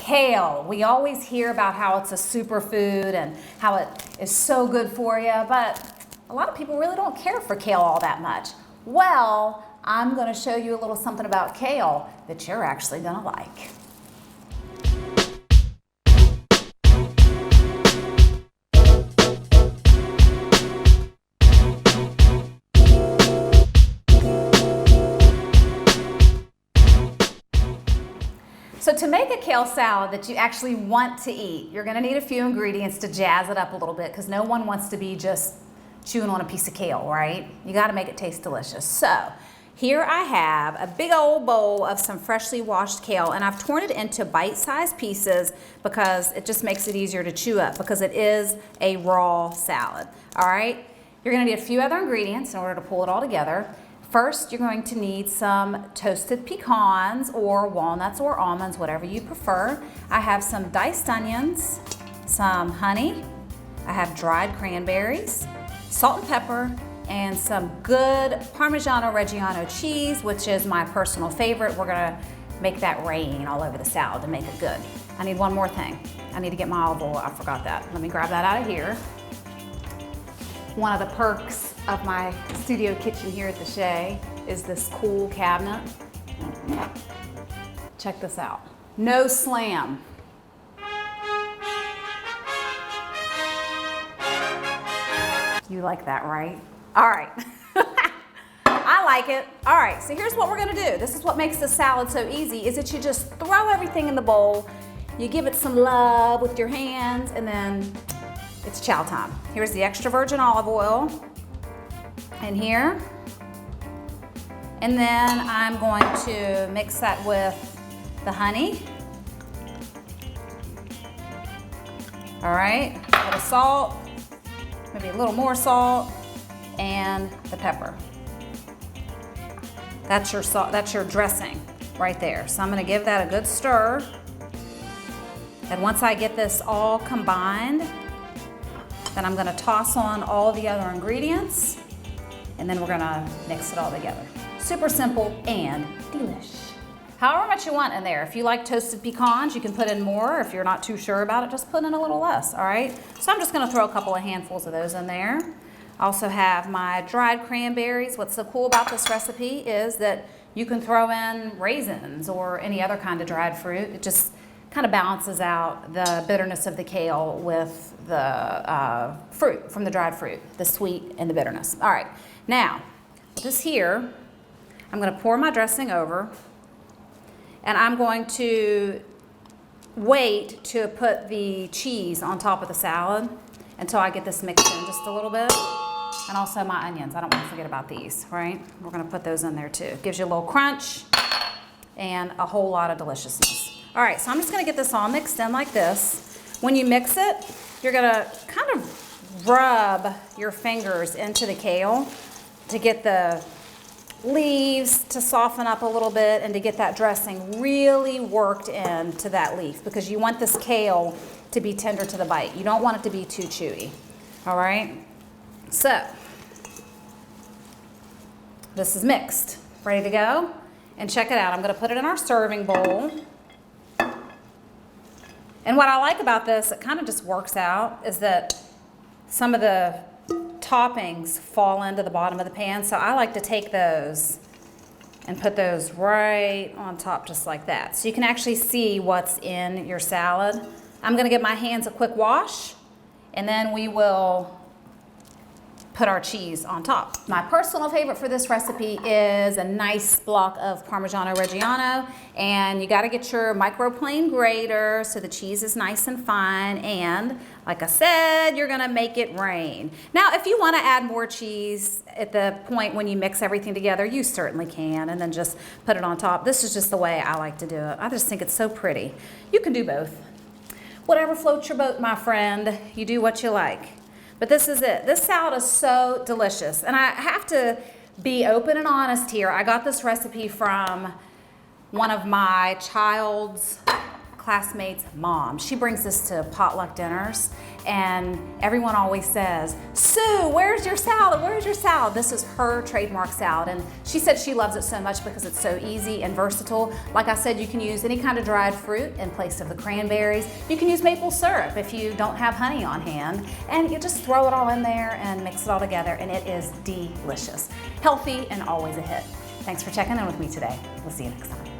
Kale. We always hear about how it's a superfood and how it is so good for you, but a lot of people really don't care for kale all that much. Well, I'm going to show you a little something about kale that you're actually going to like. So to make a kale salad that you actually want to eat, you're going to need a few ingredients to jazz it up a little bit because no one wants to be just chewing on a piece of kale, right? You got to make it taste delicious. So here I have a big old bowl of some freshly washed kale, and I've torn it into bite-sized pieces because it just makes it easier to chew up because it is a raw salad. All right, you're going to need a few other ingredients in order to pull it all together. First, you're going to need some toasted pecans or walnuts or almonds, whatever you prefer. I have some diced onions, some honey, I have dried cranberries, salt and pepper, and some good Parmigiano-Reggiano cheese, which is my personal favorite. We're gonna make that rain all over the salad to make it good. I need one more thing. I need to get my olive oil. I forgot that. Let me grab that out of here. One of the perks of my studio kitchen here at the Shea is this cool cabinet. Check this out. No slam. You like that, right? All right. I like it. All right, so here's what we're gonna do. This is what makes the salad so easy, is that you just throw everything in the bowl, you give it some love with your hands, and then it's chow time. Here's the extra virgin olive oil in here. And then I'm going to mix that with the honey. All right, a little salt, maybe a little more salt, and the pepper. That's your salt, that's your dressing right there. So I'm gonna give that a good stir. And once I get this all combined, then I'm gonna toss on all the other ingredients, and then we're gonna mix it all together. Super simple and delish. However much you want in there. If you like toasted pecans, you can put in more. If you're not too sure about it, just put in a little less, all right? So I'm just gonna throw a couple of handfuls of those in there. I also have my dried cranberries. What's so cool about this recipe is that you can throw in raisins or any other kind of dried fruit. It just kind of balances out the bitterness of the kale with the fruit, from the dried fruit, the sweet and the bitterness. All right, now, this here, I'm gonna pour my dressing over, and I'm going to wait to put the cheese on top of the salad until I get this mixed in just a little bit. And also my onions, I don't want to forget about these, right? We're gonna put those in there too. Gives you a little crunch and a whole lot of deliciousness. All right, so I'm just gonna get this all mixed in like this. When you mix it, you're gonna kind of rub your fingers into the kale to get the leaves to soften up a little bit and to get that dressing really worked into that leaf, because you want this kale to be tender to the bite. You don't want it to be too chewy, all right? So, this is mixed, ready to go? And check it out, I'm gonna put it in our serving bowl. And what I like about this, it kind of just works out, is that some of the toppings fall into the bottom of the pan, so I like to take those and put those right on top just like that. So you can actually see what's in your salad. I'm gonna give my hands a quick wash, and then we will put our cheese on top. My personal favorite for this recipe is a nice block of Parmigiano-Reggiano, and you gotta get your microplane grater so the cheese is nice and fine, and like I said, you're gonna make it rain. Now, if you wanna add more cheese at the point when you mix everything together, you certainly can, and then just put it on top. This is just the way I like to do it. I just think it's so pretty. You can do both. Whatever floats your boat, my friend, you do what you like. But this is it. This salad is so delicious. And I have to be open and honest here. I got this recipe from one of my child's classmate's mom. She brings this to potluck dinners, and everyone always says, "Sue, where's your salad? Where's your salad?" This is her trademark salad, and she said she loves it so much because it's so easy and versatile. Like I said, you can use any kind of dried fruit in place of the cranberries. You can use maple syrup if you don't have honey on hand, and you just throw it all in there and mix it all together, and it is delicious. Healthy and always a hit. Thanks for checking in with me today. We'll see you next time.